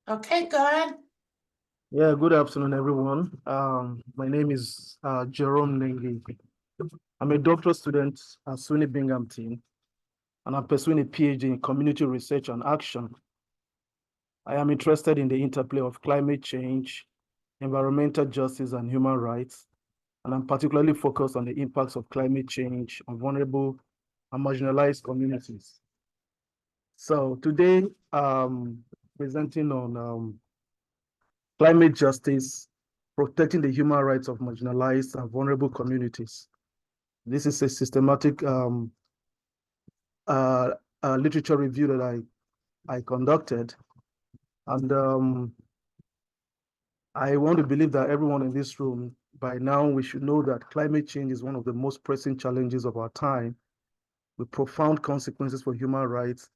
Okay, go ahead. Yeah, good afternoon, everyone. My name is Jerome Nengi. I'm a doctoral student at SUNY Binghamton, and I'm pursuing a PhD in community research and action. I am interested in the interplay of climate change, environmental justice, and human rights, and I'm particularly focused on the impacts of climate change on vulnerable and marginalized communities. So today, presenting on climate justice, protecting the human rights of marginalized and vulnerable communities. This is a systematic uh, literature review that I conducted. And I want to believe that everyone in this room, by now, we should know that climate change is one of the most pressing challenges of our time, with profound consequences for human rights,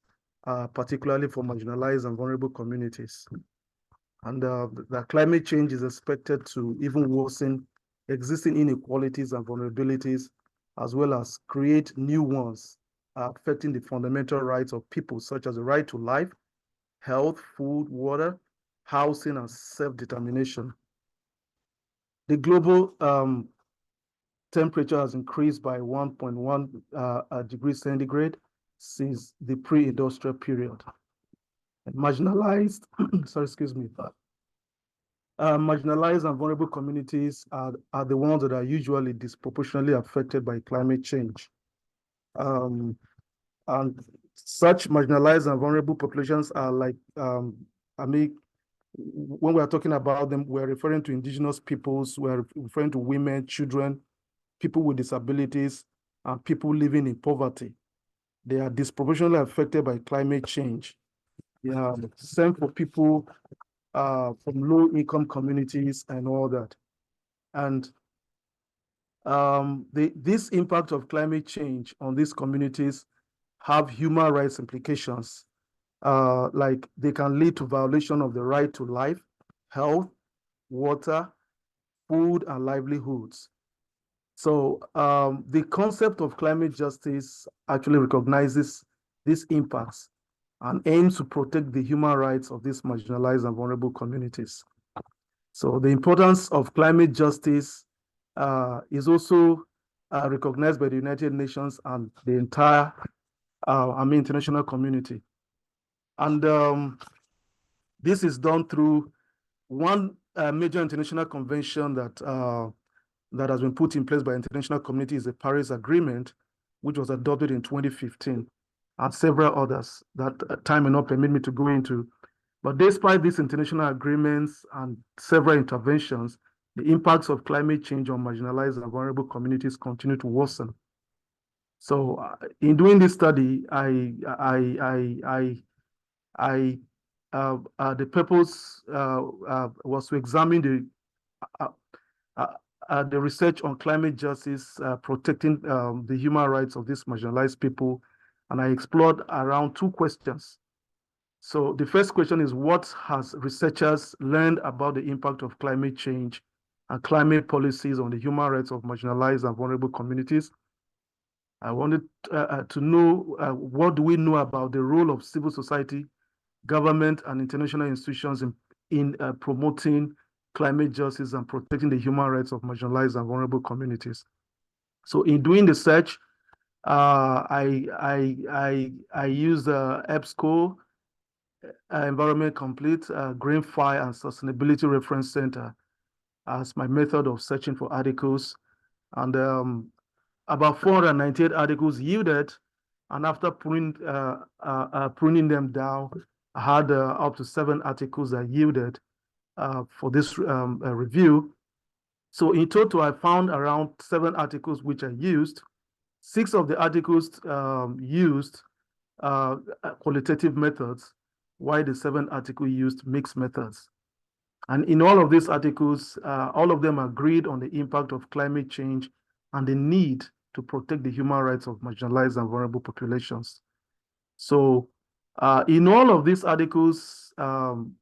particularly for marginalized and vulnerable communities. And that climate change is expected to even worsen existing inequalities and vulnerabilities, as well as create new ones affecting the fundamental rights of people, such as the right to life, health, food, water, housing, and self-determination. The global temperature has increased by 1.1 degrees centigrade since the pre-industrial period. And marginalized, sorry, excuse me, marginalized and vulnerable communities are the ones that are usually disproportionately affected by climate change. And such marginalized and vulnerable populations are like, when we're talking about them, we're referring to indigenous peoples, we're referring to women, children, people with disabilities, and people living in poverty. They are disproportionately affected by climate change. Yeah, same for people from low-income communities and all that. And this impact of climate change on these communities have human rights implications. Like they can lead to violation of the right to life, health, water, food, and livelihoods. So the concept of climate justice actually recognizes these impacts and aims to protect the human rights of these marginalized and vulnerable communities. So the importance of climate justice is also recognized by the United Nations and the entire, international community. And this is done through one major international convention that has been put in place by the international community is the Paris Agreement, which was adopted in 2015, and several others that time may not permit me to go into. But despite these international agreements and several interventions, the impacts of climate change on marginalized and vulnerable communities continue to worsen. So, in doing this study, the purpose was to examine the research on climate justice, protecting the human rights of these marginalized people, and I explored around two questions. So the first question is, what has researchers learned about the impact of climate change and climate policies on the human rights of marginalized and vulnerable communities? I wanted to know what do we know about the role of civil society, government, and international institutions in promoting climate justice and protecting the human rights of marginalized and vulnerable communities. So in doing the search, I used EBSCO, Environment Complete, Greenfire, and Sustainability Reference Center as my method of searching for articles. And about 498 articles yielded. And after pruning them down, I had up to 7 articles that yielded for this review. So in total, I found around 7 articles which I used. 6 of the articles used qualitative methods, while the 7th article used mixed methods. And in all of these articles, all of them agreed on the impact of climate change and the need to protect the human rights of marginalized and vulnerable populations. So in all of these articles, 7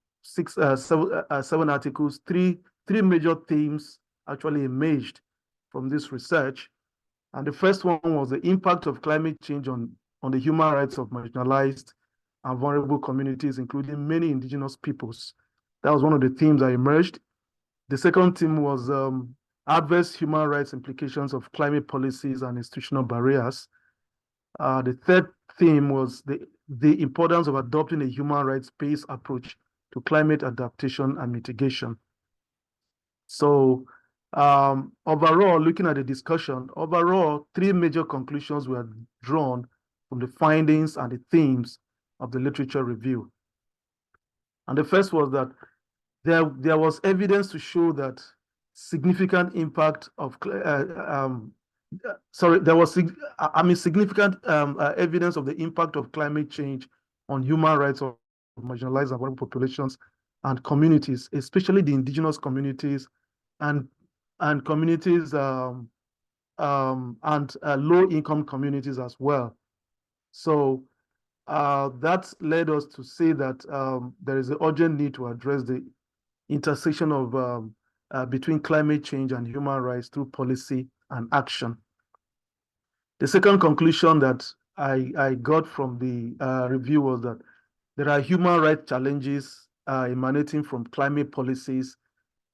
articles, three major themes actually emerged from this research. And the first one was the impact of climate change on the human rights of marginalized and vulnerable communities, including many indigenous peoples. That was one of the themes that emerged. The second theme was adverse human rights implications of climate policies and institutional barriers. The third theme was the importance of adopting a human rights-based approach to climate adaptation and mitigation. So overall, looking at the discussion, overall, three major conclusions were drawn from the findings and the themes of the literature review. And the first was that there was evidence to show that significant impact of significant evidence of the impact of climate change on human rights of marginalized and vulnerable populations and communities, especially the indigenous communities and communities and low-income communities as well. So that led us to say that there is an urgent need to address the intersection of between climate change and human rights through policy and action. The second conclusion that I got from the review was that there are human rights challenges emanating from climate policies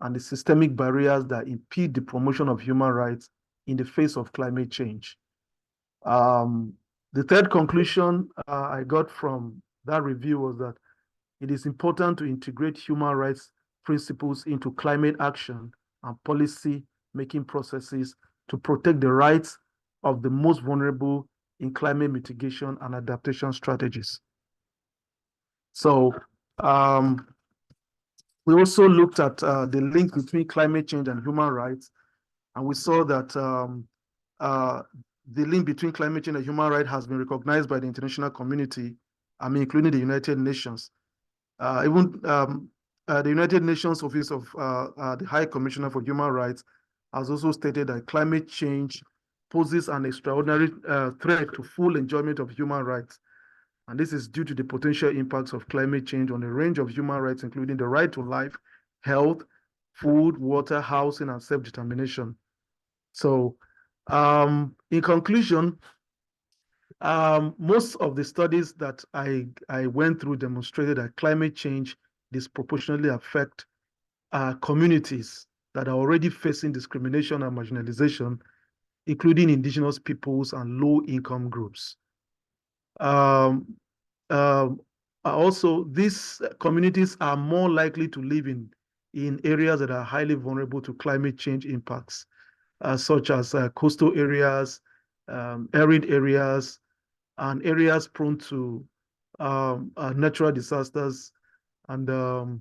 and the systemic barriers that impede the promotion of human rights in the face of climate change. The third conclusion I got from that review was that it is important to integrate human rights principles into climate action and policy making processes to protect the rights of the most vulnerable in climate mitigation and adaptation strategies. So we also looked at the link between climate change and human rights, and we saw that the link between climate change and human rights has been recognized by the international community, including the United Nations. The United Nations Office of the High Commissioner for Human Rights has also stated that climate change poses an extraordinary threat to full enjoyment of human rights. And this is due to the potential impacts of climate change on a range of human rights, including the right to life, health, food, water, housing, and self-determination. So in conclusion, most of the studies that I went through demonstrated that climate change disproportionately affect communities that are already facing discrimination and marginalization, including indigenous peoples and low-income groups. Also, these communities are more likely to live in areas that are highly vulnerable to climate change impacts, such as coastal areas, arid areas, and areas prone to natural disasters, and the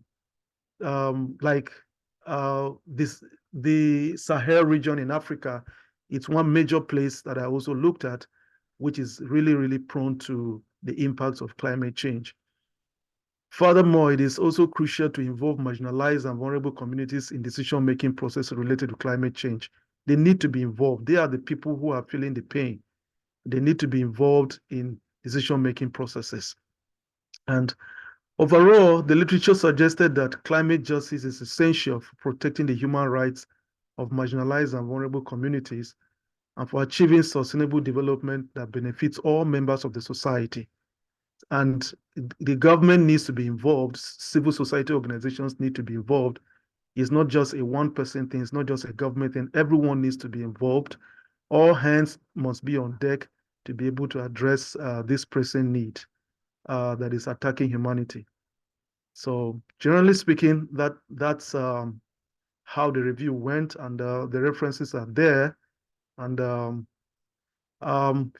Sahel region in Africa. It's one major place that I also looked at, which is really, really prone to the impacts of climate change. Furthermore, it is also crucial to involve marginalized and vulnerable communities in decision-making processes related to climate change. They need to be involved. They are the people who are feeling the pain. They need to be involved in decision-making processes. And overall, the literature suggested that climate justice is essential for protecting the human rights of marginalized and vulnerable communities and for achieving sustainable development that benefits all members of the society. And the government needs to be involved. Civil society organizations need to be involved. It's not just a one-person thing. It's not just a government thing. Everyone needs to be involved. All hands must be on deck to be able to address this pressing need that is attacking humanity. So generally speaking, that's how the review went, and the references are there. And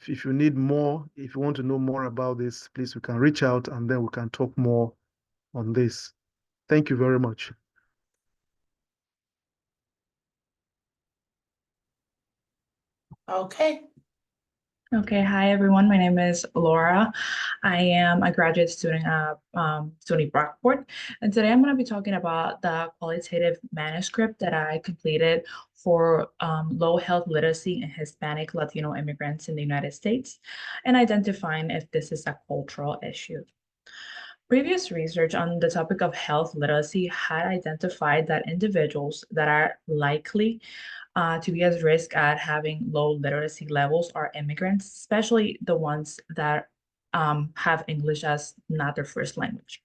if you need more, if you want to know more about this, please, you can reach out and then we can talk more on this. Thank you very much. Okay. Okay, hi everyone. My name is Laura. I am a graduate student at SUNY Brockport, and today I'm going to be talking about the qualitative manuscript that I completed for low health literacy and Hispanic Latino immigrants in the United States, and identifying if this is a cultural issue. Previous research on the topic of health literacy had identified that individuals that are likely to be at risk at having low literacy levels are immigrants, especially the ones that have English as not their first language,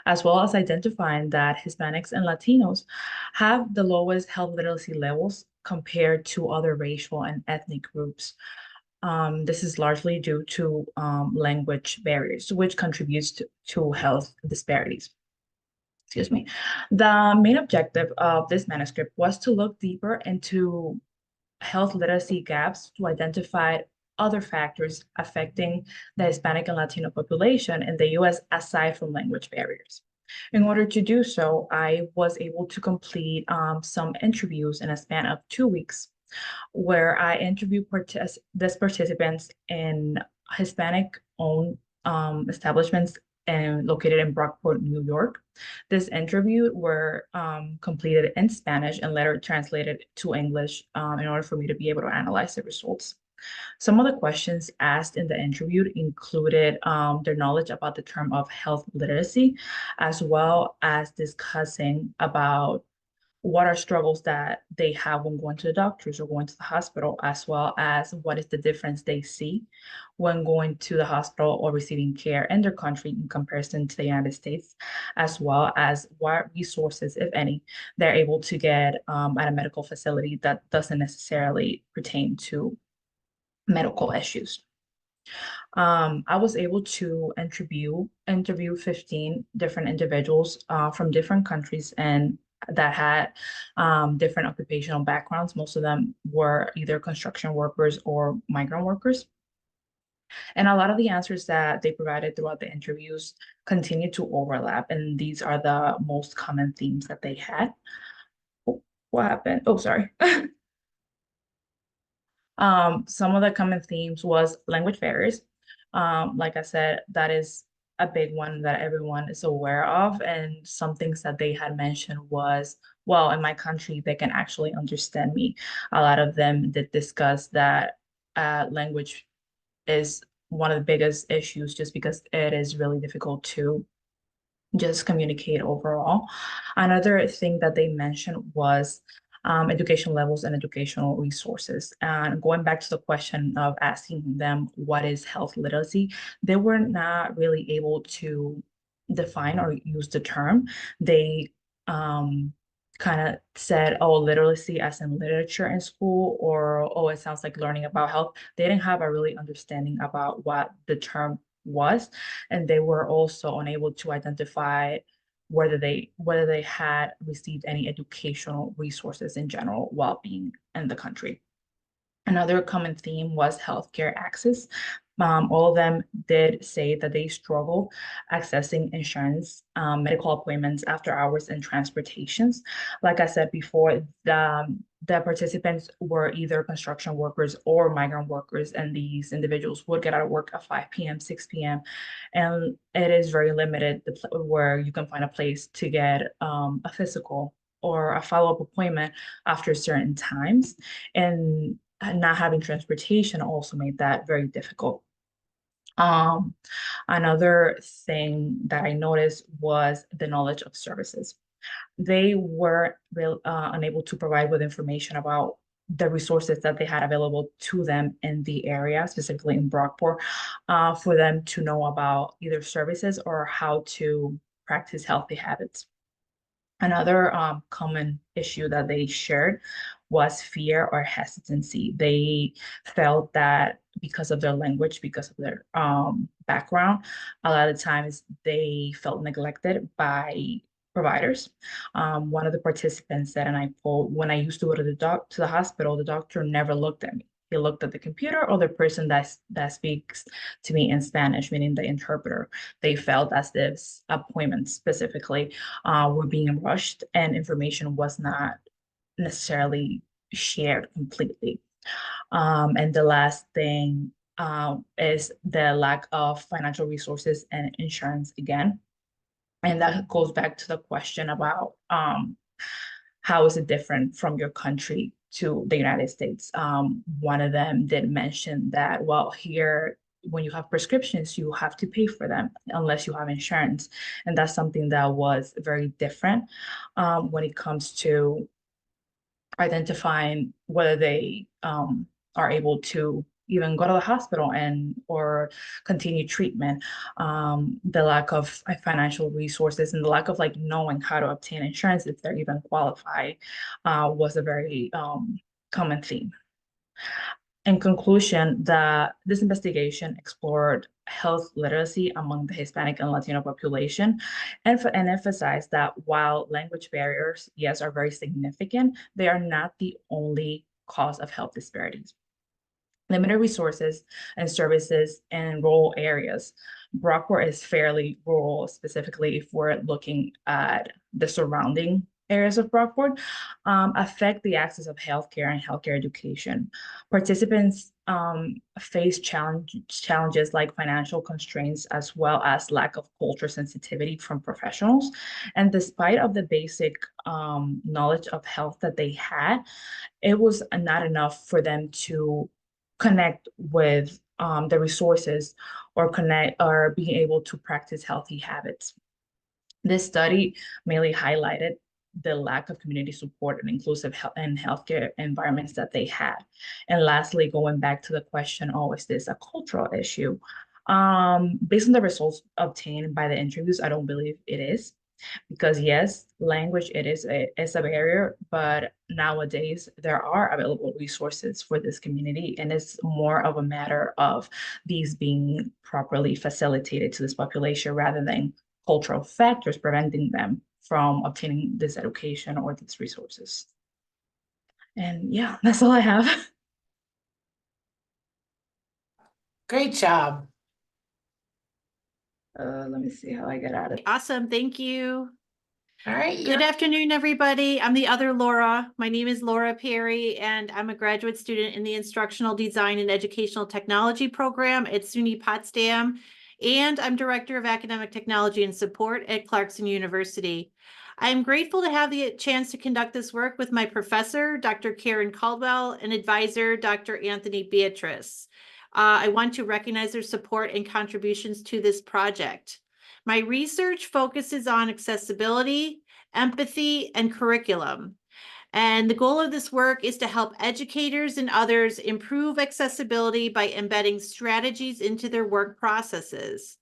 as well as identifying that Hispanics and Latinos have the lowest health literacy levels compared to other racial and ethnic groups. This is largely due to language barriers, which contributes to health disparities. Excuse me. The main objective of this manuscript was to look deeper into health literacy gaps to identify other factors affecting the Hispanic and Latino population in the US aside from language barriers. In order to do so, I was able to complete some interviews in a span of 2 weeks, where I interviewed these participants in Hispanic-owned establishments and located in Brockport, New York. This interview were completed in Spanish and later translated to English in order for me to be able to analyze the results. Some of the questions asked in the interview included their knowledge about the term of health literacy, as well as discussing about what are struggles that they have when going to the doctors or going to the hospital, as well as what is the difference they see when going to the hospital or receiving care in their country in comparison to the United States, as well as what resources, if any, they're able to get at a medical facility that doesn't necessarily pertain to medical issues. I was able to interview 15 different individuals from different countries and that had different occupational backgrounds. Most of them were either construction workers or migrant workers. And a lot of the answers that they provided throughout the interviews continue to overlap. And these are the most common themes that they had. Oh, what happened? Oh, sorry. Some of the common themes was language barriers. Like I said, that is a big one that everyone is aware of. And some things that they had mentioned was, well, in my country, they can actually understand me. A lot of them did discuss that language is one of the biggest issues just because it is really difficult to just communicate overall. Another thing that they mentioned was education levels and educational resources. And going back to the question of asking them what is health literacy, they were not really able to define or use the term. They kind of said, oh, literacy as in literature in school, or oh, it sounds like learning about health. They didn't have a really understanding about what the term was, and they were also unable to identify whether they had received any educational resources in general while being in the country. Another common theme was healthcare access. All of them did say that they struggle accessing insurance, medical appointments, after hours, and transportations. Like I said before, the participants were either construction workers or migrant workers, and these individuals would get out of work at 5 p.m., 6 p.m. And it is very limited where you can find a place to get a physical or a follow-up appointment after certain times. And not having transportation also made that very difficult. Um, Another thing that I noticed was the knowledge of services. They were unable to provide with information about the resources that they had available to them in the area, specifically in Brockport, for them to know about either services or how to practice healthy habits. Another common issue that they shared was fear or hesitancy. They felt that because of their language, because of their background, a lot of times they felt neglected by providers. One of the participants said, and I quote, "When I used to go to the hospital, the doctor never looked at me. He looked at the computer or the person that speaks to me in Spanish, meaning the interpreter. They felt as if appointments specifically were being rushed and information was not necessarily shared completely." And the last thing is the lack of financial resources and insurance again. And that goes back to the question about how is it different from your country to the United States? One of them did mention that, well, here, when you have prescriptions, you have to pay for them unless you have insurance. And that's something that was very different when it comes to identifying whether they are able to even go to the hospital and or continue treatment. The lack of financial resources and the lack of like knowing how to obtain insurance if they're even qualified was a very common theme. In conclusion, this investigation explored health literacy among the Hispanic and Latino population and emphasized that while language barriers, yes, are very significant, they are not the only cause of health disparities. Limited resources and services in rural areas. Brockport is fairly rural, specifically if we're looking at the surrounding areas of Brockport, affect the access of healthcare and healthcare education. Participants face challenges like financial constraints as well as lack of culture sensitivity from professionals. And despite of the basic knowledge of health that they had, it was not enough for them to connect with the resources or connect or being able to practice healthy habits. This study mainly highlighted the lack of community support and inclusive health and healthcare environments that they had. And lastly, going back to the question, oh, is this a cultural issue? Based on the results obtained by the interviews, I don't believe it is. Because yes, language it's a barrier, but nowadays there are available resources for this community, and it's more of a matter of these being properly facilitated to this population rather than cultural factors preventing them from obtaining this education or these resources. And yeah, that's all I have. Great job. Let me see how I get out of it. Awesome, thank you. All right. Good afternoon, everybody. I'm the other Laura. My name is Laura Perry, and I'm a graduate student in the Instructional Design and Educational Technology program at SUNY Potsdam, and I'm Director of Academic Technology and Support at Clarkson University. I'm grateful to have the chance to conduct this work with my professor, Dr. Karen Caldwell, and advisor, Dr. Anthony Beatrice. I want to recognize their support and contributions to this project. My research focuses on accessibility, empathy, and curriculum. And the goal of this work is to help educators and others improve accessibility by embedding strategies into their work processes.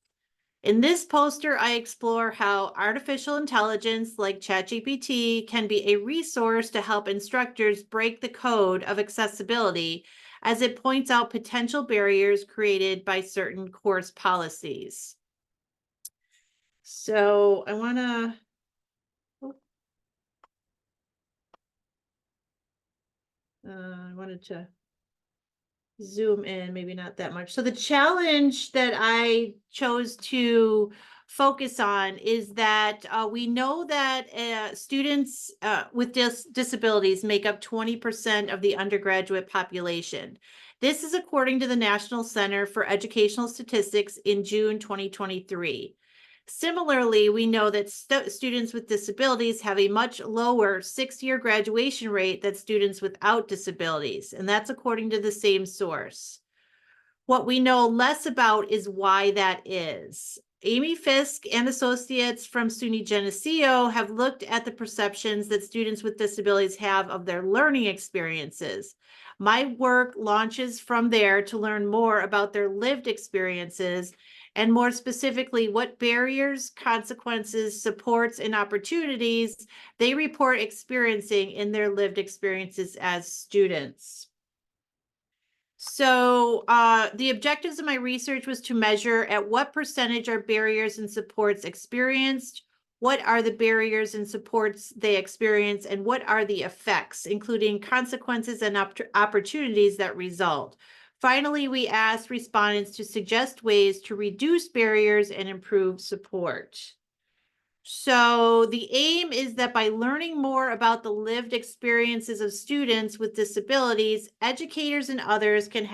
In this poster, I explore how artificial intelligence like ChatGPT can be a resource to help instructors break the code of accessibility as it points out potential barriers created by certain course policies. So I wanted to zoom in, maybe not that much. So the challenge that I chose to focus on is that we know that students with disabilities make up 20% of the undergraduate population. This is according to the National Center for Educational Statistics in June 2023. Similarly, we know that students with disabilities have a much lower sixth-year graduation rate than students without disabilities, and that's according to the same source. What we know less about is why that is. Amy Fisk and associates from SUNY Geneseo have looked at the perceptions that students with disabilities have of their learning experiences. My work launches from there to learn more about their lived experiences, and more specifically, what barriers, consequences, supports, and opportunities they report experiencing in their lived experiences as students. So the objectives of my research was to measure at what percentage are barriers and supports experienced, what are the barriers and supports they experience, and what are the effects, including consequences and opportunities that result. Finally, we asked respondents to suggest ways to reduce barriers and improve support. So the aim is that by learning more about the lived experiences of students with disabilities, educators and others can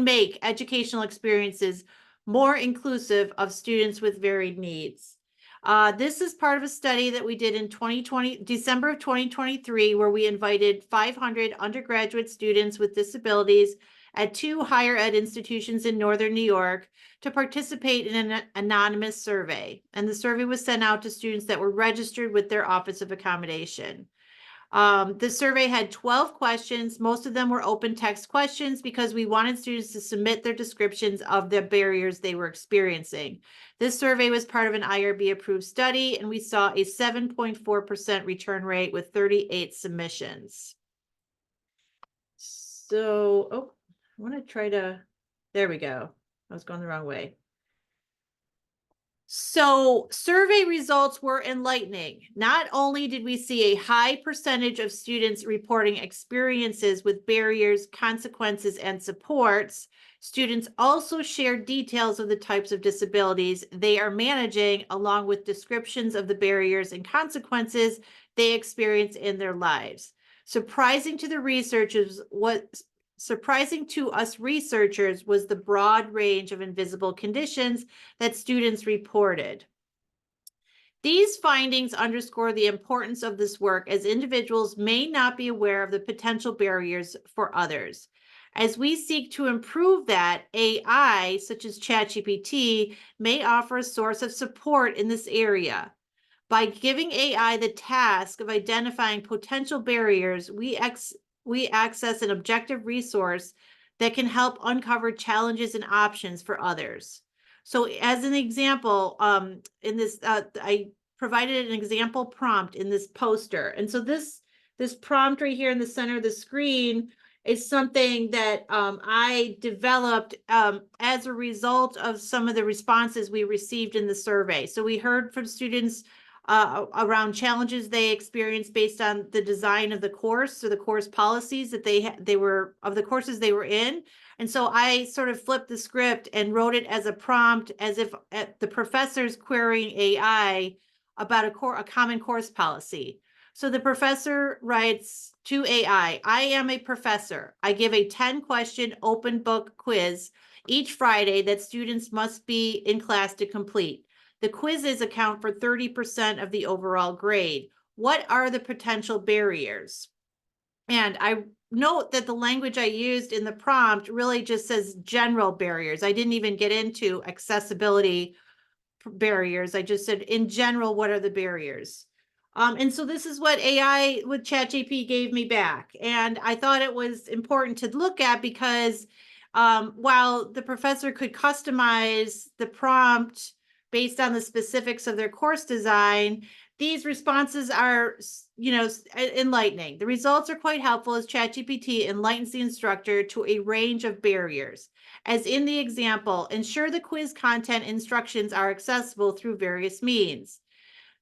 make educational experiences more inclusive of students with varied needs. This is part of a study that we did in December of 2023, where we invited 500 undergraduate students with disabilities at 2 higher ed institutions in Northern New York to participate in an anonymous survey. And the survey was sent out to students that were registered with their Office of Accommodation. The survey had 12 questions. Most of them were open text questions because we wanted students to submit their descriptions of the barriers they were experiencing. This survey was part of an IRB approved study, and we saw a 7.4% return rate with 38 submissions. So, oh, I want to try to, there we go. I was going the wrong way. So survey results were enlightening. Not only did we see a high percentage of students reporting experiences with barriers, consequences, and supports, students also shared details of the types of disabilities they are managing, along with descriptions of the barriers and consequences they experience in their lives. Surprising to us researchers was the broad range of invisible conditions that students reported. These findings underscore the importance of this work, as individuals may not be aware of the potential barriers for others. As we seek to improve that, AI, such as ChatGPT, may offer a source of support in this area. By giving AI the task of identifying potential barriers, we access an objective resource that can help uncover challenges and options for others. So as an example, in this, I provided an example prompt in this poster. And so this prompt right here in the center of the screen is something that I developed as a result of some of the responses we received in the survey. So we heard from students around challenges they experienced based on the design of the course or the course policies that they were of the courses they were in. And so I sort of flipped the script and wrote it as a prompt, as if the professor's querying AI about a common course policy. So the professor writes to AI, I am a professor. I give a 10-question open book quiz each Friday that students must be in class to complete. The quizzes account for 30% of the overall grade. What are the potential barriers? And I note that the language I used in the prompt really just says general barriers. I didn't even get into accessibility barriers. I just said, in general, what are the barriers? And so this is what AI with ChatGPT gave me back. And I thought it was important to look at because while the professor could customize the prompt based on the specifics of their course design, these responses are, enlightening. The results are quite helpful as ChatGPT enlightens the instructor to a range of barriers. As in the example, ensure the quiz content instructions are accessible through various means.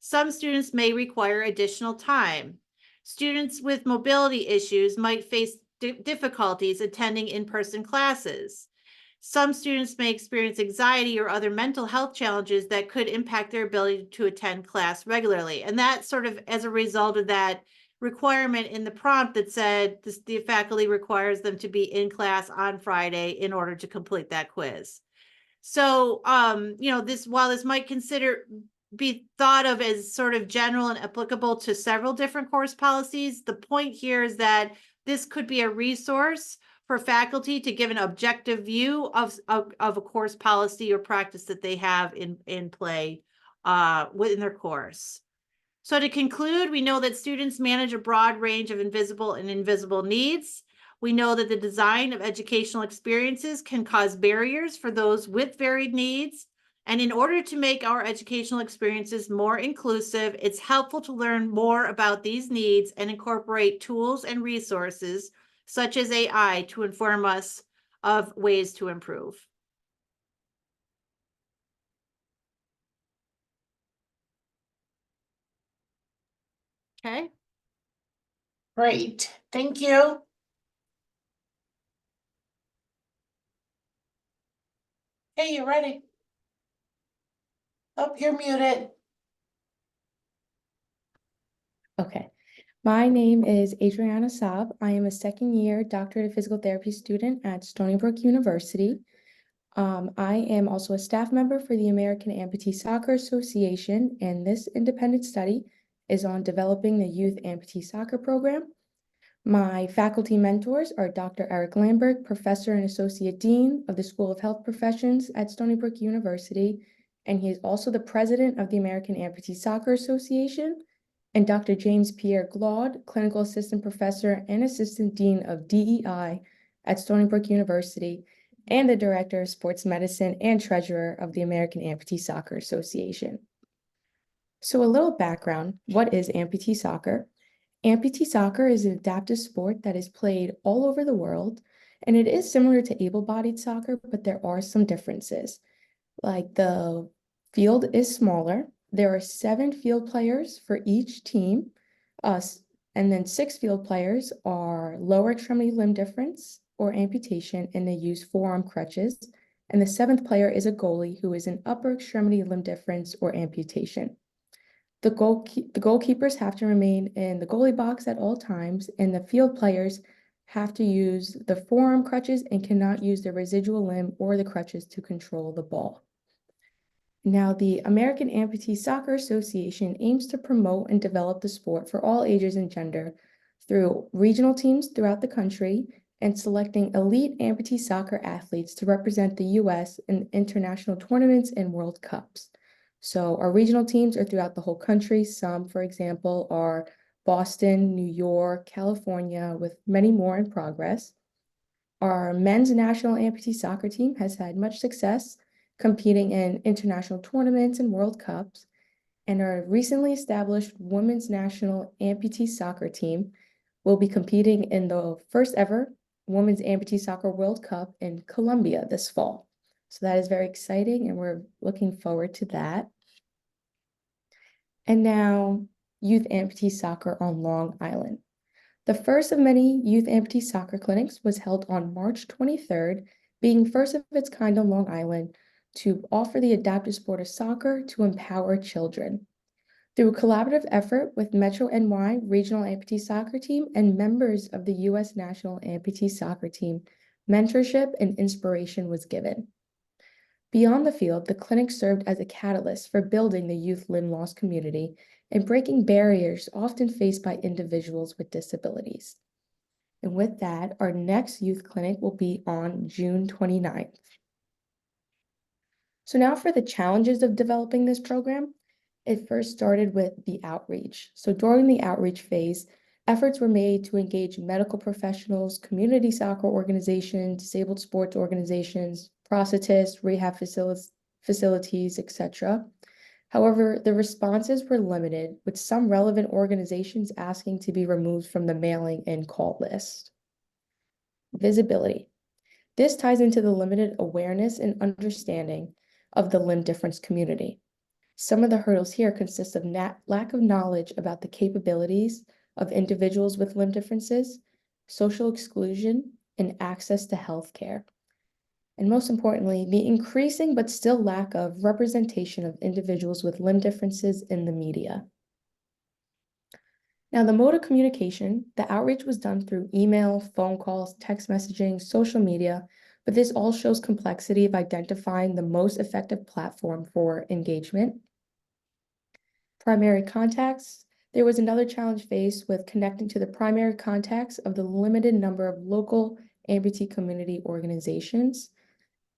Some students may require additional time. Students with mobility issues might face difficulties attending in-person classes. Some students may experience anxiety or other mental health challenges that could impact their ability to attend class regularly. And that sort of as a result of that requirement in the prompt that said the faculty requires them to be in class on Friday in order to complete that quiz. So, while this might be thought of as sort of general and applicable to several different course policies, the point here is that this could be a resource for faculty to give an objective view of a course policy or practice that they have in play within their course. So to conclude, we know that students manage a broad range of invisible and invisible needs. We know that the design of educational experiences can cause barriers for those with varied needs. And in order to make our educational experiences more inclusive, it's helpful to learn more about these needs and incorporate tools and resources such as AI to inform us of ways to improve. Okay. Great. Thank you. Hey, you ready? Oh, you're muted. Okay. My name is Adriana Saab. I am a second-year doctorate of physical therapy student at Stony Brook University. I am also a staff member for the American Amputee Soccer Association, and this independent study is on developing the youth amputee soccer program. My faculty mentors are Dr. Eric Lambert, Professor and Associate Dean of the School of Health Professions at Stony Brook University, and he is also the president of the American Amputee Soccer Association. and Dr. James Pierre Glaude, Clinical Assistant Professor and Assistant Dean of DEI at Stony Brook University, and the Director of Sports Medicine and Treasurer of the American Amputee Soccer Association. So a little background, what is amputee soccer? Amputee soccer is an adaptive sport that is played all over the world, and it is similar to able-bodied soccer, but there are some differences. Like the field is smaller. There are 7 field players for each team, and then 6 field players are lower extremity limb difference or amputation, and they use forearm crutches. And the 7th player is a goalie who is an upper extremity limb difference or amputation. The goalkeepers have to remain in the goalie box at all times, and the field players have to use the forearm crutches and cannot use the residual limb or the crutches to control the ball. Now, the American Amputee Soccer Association aims to promote and develop the sport for all ages and gender through regional teams throughout the country and selecting elite amputee soccer athletes to represent the U.S. in international tournaments and World Cups. So our regional teams are throughout the whole country. Some, for example, are Boston, New York, California, with many more in progress. Our men's national amputee soccer team has had much success competing in international tournaments and World Cups, and our recently established women's national amputee soccer team will be competing in the first ever Women's Amputee Soccer World Cup in Colombia this fall. So that is very exciting, and we're looking forward to that. And now, youth amputee soccer on Long Island. The first of many youth amputee soccer clinics was held on March 23rd, being first of its kind on Long Island to offer the adaptive sport of soccer to empower children. Through a collaborative effort with Metro NY Regional Amputee Soccer Team and members of the U.S. National Amputee Soccer Team, mentorship and inspiration was given. Beyond the field, the clinic served as a catalyst for building the youth limb loss community and breaking barriers often faced by individuals with disabilities. And with that, our next youth clinic will be on June 29th. So now for the challenges of developing this program. It first started with the outreach. So during the outreach phase, efforts were made to engage medical professionals, community soccer organizations, disabled sports organizations, prosthetists, rehab facilities, etc. However, the responses were limited, with some relevant organizations asking to be removed from the mailing and call list. Visibility. This ties into the limited awareness and understanding of the limb difference community. Some of the hurdles here consist of lack of knowledge about the capabilities of individuals with limb differences, social exclusion, and access to health care. And most importantly, the increasing but still lack of representation of individuals with limb differences in the media. Now, the mode of communication, the outreach was done through email, phone calls, text messaging, social media, but this all shows complexity of identifying the most effective platform for engagement. Primary contacts. There was another challenge faced with connecting to the primary contacts of the limited number of local amputee community organizations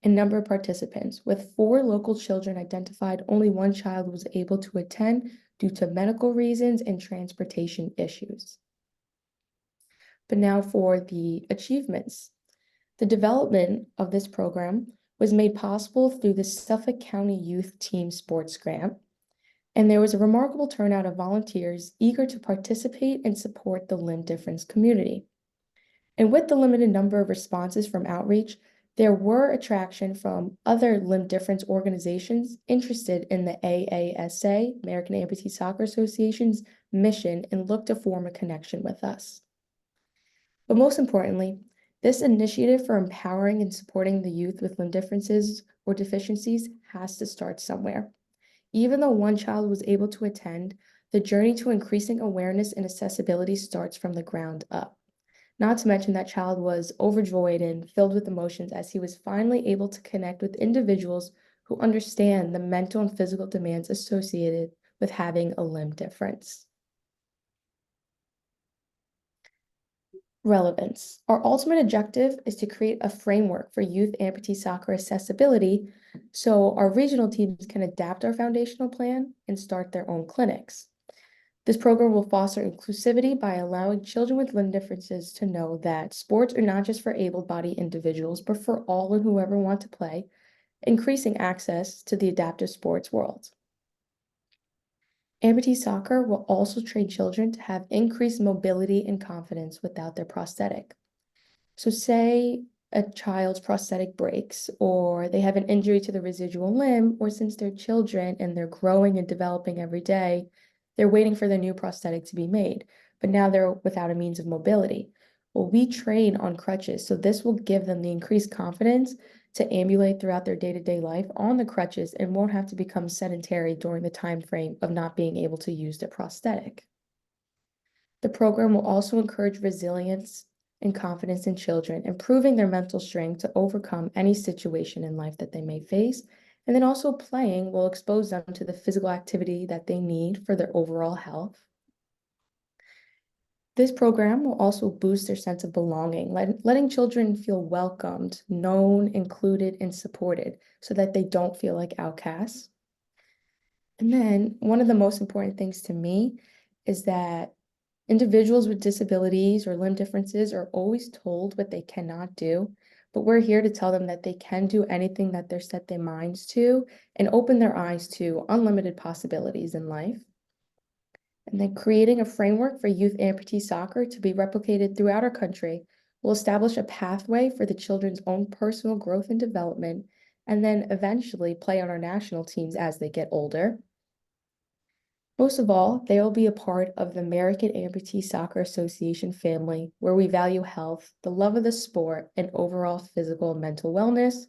and number of participants. With 4 local children identified, only 1 child was able to attend due to medical reasons and transportation issues. But now for the achievements. The development of this program was made possible through the Suffolk County Youth Team Sports Grant, and there was a remarkable turnout of volunteers eager to participate and support the limb difference community. And with the limited number of responses from outreach, there were attraction from other limb difference organizations interested in the AASA, American Amputee Soccer Association's mission, and looked to form a connection with us. But most importantly, this initiative for empowering and supporting the youth with limb differences or deficiencies has to start somewhere. Even though 1 child was able to attend, the journey to increasing awareness and accessibility starts from the ground up. Not to mention that child was overjoyed and filled with emotions as he was finally able to connect with individuals who understand the mental and physical demands associated with having a limb difference. Relevance. Our ultimate objective is to create a framework for youth amputee soccer accessibility so our regional teams can adapt our foundational plan and start their own clinics. This program will foster inclusivity by allowing children with limb differences to know that sports are not just for able-bodied individuals, but for all and whoever want to play, increasing access to the adaptive sports world. Amputee soccer will also train children to have increased mobility and confidence without their prosthetic. So say a child's prosthetic breaks, or they have an injury to the residual limb, or since they're children and they're growing and developing every day, they're waiting for the new prosthetic to be made, but now they're without a means of mobility. Well, we train on crutches, so this will give them the increased confidence to ambulate throughout their day-to-day life on the crutches and won't have to become sedentary during the time frame of not being able to use their prosthetic. The program will also encourage resilience and confidence in children, improving their mental strength to overcome any situation in life that they may face. And then also playing will expose them to the physical activity that they need for their overall health. This program will also boost their sense of belonging, letting children feel welcomed, known, included, and supported so that they don't feel like outcasts. And then one of the most important things to me is that individuals with disabilities or limb differences are always told what they cannot do, but we're here to tell them that they can do anything that they're set their minds to and open their eyes to unlimited possibilities in life. And then creating a framework for youth amputee soccer to be replicated throughout our country will establish a pathway for the children's own personal growth and development, and then eventually play on our national teams as they get older. Most of all, they will be a part of the American Amputee Soccer Association family, where we value health, the love of the sport, and overall physical and mental wellness.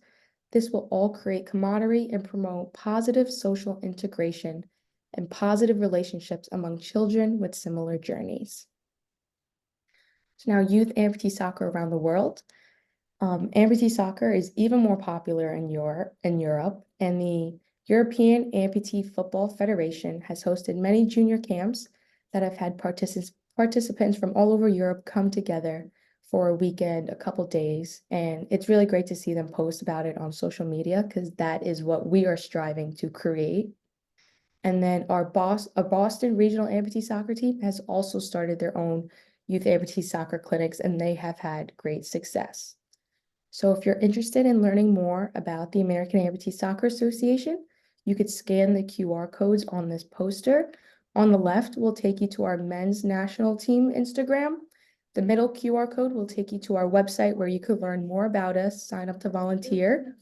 This will all create camaraderie and promote positive social integration and positive relationships among children with similar journeys. So now youth amputee soccer around the world. Amputee soccer is even more popular in Europe, and the European Amputee Football Federation has hosted many junior camps that have had participants from all over Europe come together for a weekend, a couple days, and it's really great to see them post about it on social media because that is what we are striving to create. And then our Boston Regional Amputee Soccer team has also started their own youth amputee soccer clinics, and they have had great success. So if you're interested in learning more about the American Amputee Soccer Association, you could scan the QR codes on this poster. On the left will take you to our men's national team Instagram. The middle QR code will take you to our website where you could learn more about us, sign up to volunteer.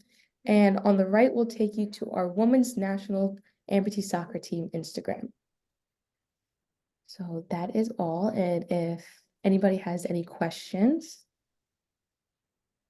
And on the right will take you to our women's national amputee soccer team Instagram. So that is all. And if anybody has any questions,